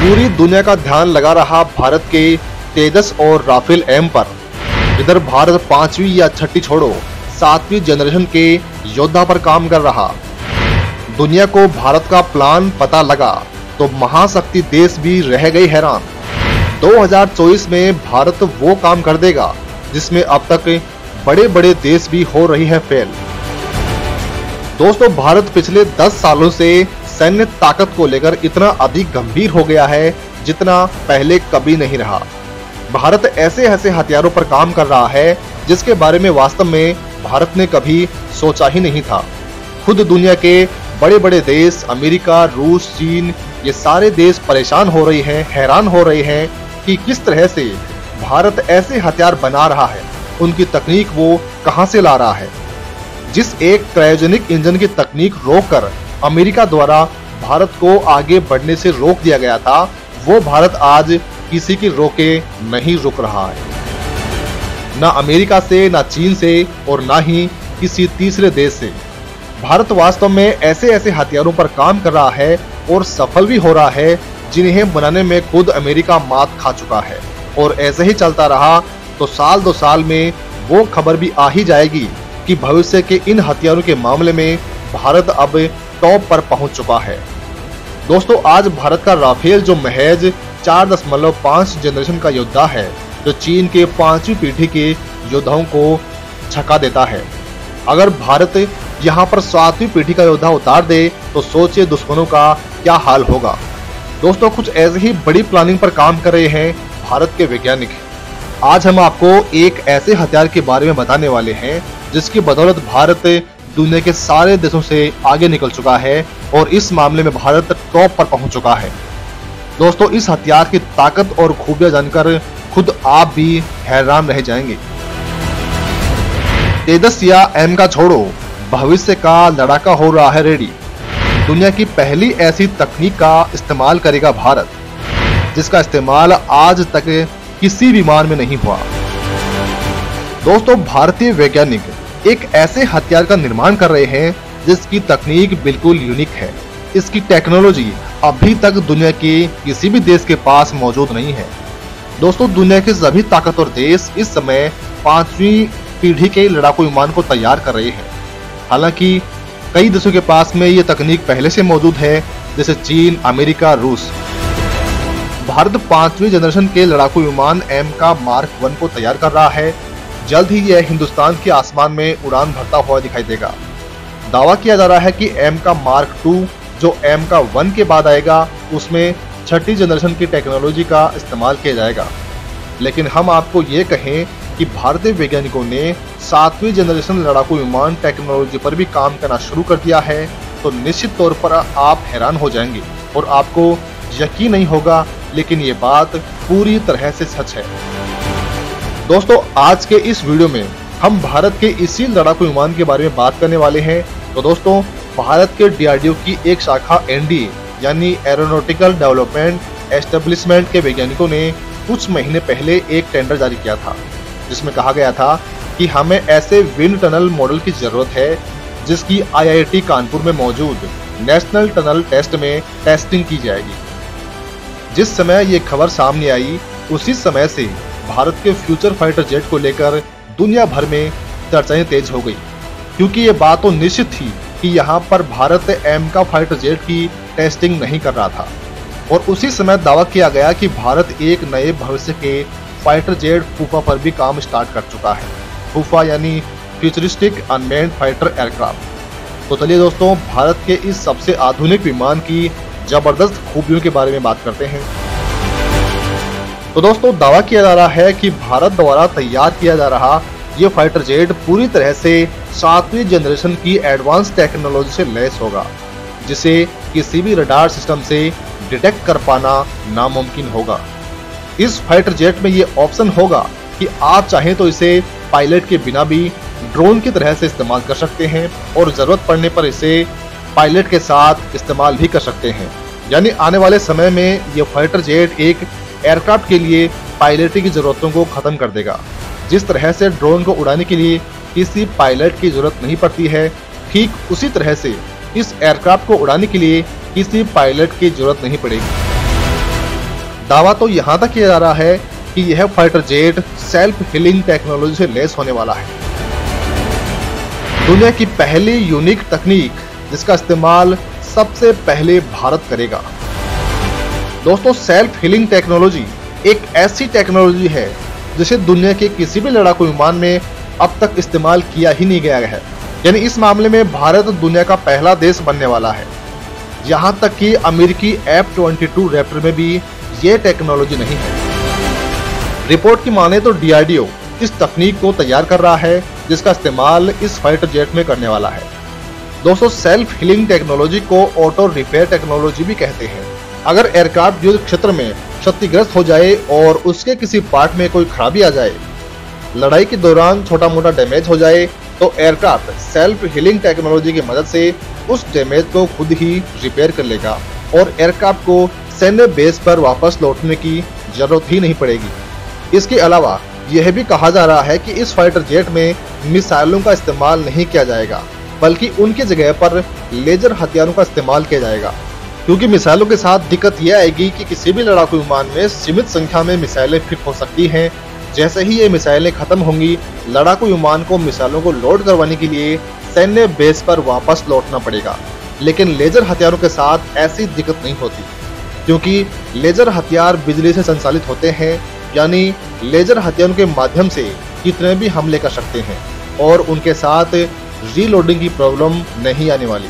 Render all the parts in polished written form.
पूरी दुनिया का ध्यान लगा रहा भारत के तेजस और राफेल एम पर। इधर भारत 5वीं या 6ठी छोड़ो 7वीं जनरेशन के योद्धा पर काम कर रहा। दुनिया को भारत का प्लान पता लगा तो महाशक्ति देश भी रह गए हैरान। 2024 में भारत वो काम कर देगा जिसमें अब तक बड़े बड़े देश भी हो रही है फेल। दोस्तों, भारत पिछले 10 सालों से सैन्य ताकत को लेकर इतना अधिक गंभीर हो गया है जितना पहले कभी नहीं रहा। भारत ऐसे ऐसे हथियारों पर काम कर रहा है जिसके बारे में वास्तव में भारत ने कभी सोचा ही नहीं था। खुद दुनिया के बड़े बड़े देश अमेरिका, रूस, चीन, ये सारे देश परेशान हो रहे हैं, हैरान हो रहे हैं कि किस तरह से भारत ऐसे हथियार बना रहा है, उनकी तकनीक वो कहां से ला रहा है। जिस एक क्रायोजेनिक इंजन की तकनीक रोककर अमेरिका द्वारा भारत को आगे बढ़ने से रोक दिया गया था, वो भारत आज किसी की रोके नहीं रुक रहा है। ना अमेरिका से, ना चीन से और ना ही किसी तीसरे देश से। भारत वास्तव में ऐसे ऐसे हथियारों पर काम कर रहा है और सफल भी हो रहा है जिन्हें बनाने में खुद अमेरिका मात खा चुका है। और ऐसे ही चलता रहा तो साल 2 साल में वो खबर भी आ ही जाएगी कि भविष्य के इन हथियारों के मामले में भारत अब टॉप पर पहुंच चुका है। दोस्तों, आज भारत का राफेल जो महज 4.5 जनरेशन का योद्धा है, जो चीन के 5वीं पीढ़ी के योद्धाओं को छका देता है। अगर भारत यहाँ पर 7वीं पीढ़ी का योद्धा उतार दे तो सोचिए दुश्मनों का क्या हाल होगा। दोस्तों, कुछ ऐसे ही बड़ी प्लानिंग पर काम कर रहे हैं भारत के वैज्ञानिक। आज हम आपको एक ऐसे हथियार के बारे में बताने वाले हैं जिसकी बदौलत भारत दुनिया के सारे देशों से आगे निकल चुका है और इस मामले में भारत टॉप पर पहुंच चुका है। दोस्तों, इस हथियार की ताकत और खूबियां जानकर खुद आप भी हैरान रह जाएंगे। तेजस या एम का छोड़ो, भविष्य का लड़ाका हो रहा है रेडी। दुनिया की पहली ऐसी तकनीक का इस्तेमाल करेगा भारत जिसका इस्तेमाल आज तक किसी विमान में नहीं हुआ। दोस्तों, भारतीय वैज्ञानिक एक ऐसे हथियार का निर्माण कर रहे हैं जिसकी तकनीक बिल्कुल यूनिक है। इसकी टेक्नोलॉजी अभी तक दुनिया के किसी भी देश के पास मौजूद नहीं है। दोस्तों, दुनिया के सभी ताकतवर देश इस समय 5वीं पीढ़ी के लड़ाकू विमान को तैयार कर रहे हैं। हालांकि कई देशों के पास में ये तकनीक पहले से मौजूद है, जैसे चीन, अमेरिका, रूस। भारत 5वीं जनरेशन के लड़ाकू विमान एम का मार्क 1 को तैयार कर रहा है। जल्द ही यह हिंदुस्तान के आसमान में उड़ान भरता हुआ दिखाई देगा। दावा किया जा रहा है कि एम का मार्क 2 जो एम का 1 के बाद आएगा, उसमें 6ठी जनरेशन की टेक्नोलॉजी का इस्तेमाल किया जाएगा। लेकिन हम आपको ये कहें कि भारतीय वैज्ञानिकों ने 7वीं जनरेशन लड़ाकू विमान टेक्नोलॉजी पर भी काम करना शुरू कर दिया है, तो निश्चित तौर पर आप हैरान हो जाएंगे और आपको यकीन नहीं होगा, लेकिन ये बात पूरी तरह से सच है। दोस्तों, आज के इस वीडियो में हम भारत के इसी लड़ाकू विमान के बारे में बात करने वाले हैं। तो दोस्तों, भारत के DRDO की एक शाखा NDA यानी एरोनॉटिकल डेवलपमेंट एस्टेब्लिशमेंट के वैज्ञानिकों ने कुछ महीने पहले एक टेंडर जारी किया था जिसमें कहा गया था कि हमें ऐसे विंड टनल मॉडल की जरूरत है जिसकी IIT कानपुर में मौजूद नेशनल टनल टेस्ट में टेस्टिंग की जाएगी। जिस समय ये खबर सामने आई, उसी समय से भारत के फ्यूचर फाइटर जेट को लेकर दुनिया भर में चर्चाएं तेज हो गई, क्योंकि ये बात तो निश्चित थी कि यहाँ पर भारत एम का फाइटर जेट की टेस्टिंग नहीं कर रहा था। और उसी समय दावा किया गया कि भारत एक नए भविष्य के फाइटर जेट फूफा पर भी काम स्टार्ट कर चुका है। फूफा यानी फ्यूचरिस्टिक अनमैन्ड फाइटर एयरक्राफ्ट। तो चलिए दोस्तों, भारत के इस सबसे आधुनिक विमान की जबरदस्त खूबियों के बारे में बात करते हैं। तो दोस्तों, दावा किया जा रहा है कि भारत द्वारा तैयार किया जा रहा ये फाइटर जेट पूरी तरह से 7वीं जनरेशन की एडवांस टेक्नोलॉजी से लैस होगा, जिसे किसी भी रडार सिस्टम से डिटेक्ट कर पाना नामुमकिन होगा। इस फाइटर जेट में ये ऑप्शन होगा कि आप चाहें तो इसे पायलट के बिना भी ड्रोन की तरह से इस्तेमाल कर सकते हैं और जरूरत पड़ने पर इसे पायलट के साथ इस्तेमाल भी कर सकते हैं। यानी आने वाले समय में ये फाइटर जेट एक एयरक्राफ्ट के लिए पायलट की जरूरतों को खत्म कर देगा। जिस तरह से ड्रोन को उड़ाने के लिए किसी पायलट की जरूरत नहीं पड़ती है, ठीक उसी तरह से इस एयरक्राफ्ट को उड़ाने के लिए किसी पायलट की जरूरत नहीं पड़ेगी। दावा तो यहाँ तक किया जा रहा है कि यह fighter jet self healing technology से लैस होने वाला है। दुनिया की पहली यूनिक तकनीक जिसका इस्तेमाल सबसे पहले भारत करेगा। दोस्तों, सेल्फ हीलिंग टेक्नोलॉजी एक ऐसी टेक्नोलॉजी है जिसे दुनिया के किसी भी लड़ाकू विमान में अब तक इस्तेमाल किया ही नहीं गया है। यानी इस मामले में भारत दुनिया का पहला देश बनने वाला है। यहाँ तक कि अमेरिकी F-22 रैप्टर में भी ये टेक्नोलॉजी नहीं है। रिपोर्ट की माने तो DRDO इस तकनीक को तैयार कर रहा है जिसका इस्तेमाल इस फाइटर जेट में करने वाला है। दोस्तों, सेल्फ हीलिंग टेक्नोलॉजी को ऑटो रिपेयर टेक्नोलॉजी भी कहते हैं। अगर एयरक्राफ्ट युद्ध क्षेत्र में क्षतिग्रस्त हो जाए और उसके किसी पार्ट में कोई खराबी आ जाए, लड़ाई के दौरान छोटा मोटा डैमेज हो जाए, तो एयरक्राफ्ट सेल्फ हीलिंग टेक्नोलॉजी की मदद से उस डैमेज को खुद ही रिपेयर कर लेगा और एयरक्राफ्ट को सैन्य बेस पर वापस लौटने की जरूरत ही नहीं पड़ेगी। इसके अलावा यह भी कहा जा रहा है कि इस फाइटर जेट में मिसाइलों का इस्तेमाल नहीं किया जाएगा, बल्कि उनकी जगह पर लेजर हथियारों का इस्तेमाल किया जाएगा। क्योंकि मिसाइलों के साथ दिक्कत यह आएगी कि किसी भी लड़ाकू विमान में सीमित संख्या में मिसाइलें फिट हो सकती हैं। जैसे ही ये मिसाइलें खत्म होंगी, लड़ाकू विमान को मिसाइलों को लोड करवाने के लिए सैन्य बेस पर वापस लौटना पड़ेगा। लेकिन लेजर हथियारों के साथ ऐसी दिक्कत नहीं होती, क्योंकि लेजर हथियार बिजली से संचालित होते हैं। यानी लेजर हथियारों के माध्यम से कितने भी हमले कर सकते हैं और उनके साथ रीलोडिंग की प्रॉब्लम नहीं आने वाली।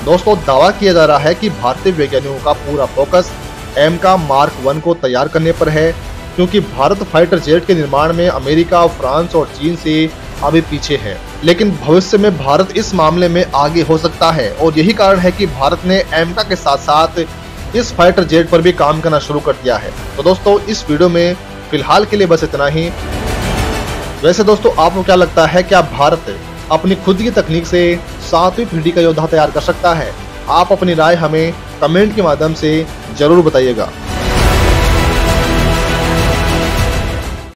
दोस्तों, दावा किया जा रहा है कि भारतीय वैज्ञानिकों का पूरा फोकस एमका मार्क 1 को तैयार करने पर है, क्योंकि भारत फाइटर जेट के निर्माण में अमेरिका, फ्रांस और चीन से अभी पीछे है। लेकिन भविष्य में भारत इस मामले में आगे हो सकता है और यही कारण है कि भारत ने एमका के साथ साथ इस फाइटर जेट पर भी काम करना शुरू कर दिया है। तो दोस्तों, इस वीडियो में फिलहाल के लिए बस इतना ही। वैसे दोस्तों, आपको क्या लगता है, क्या भारत अपनी खुद की तकनीक से 7वीं पीढ़ी का योद्धा तैयार कर सकता है? आप अपनी राय हमें कमेंट के माध्यम से जरूर बताइएगा।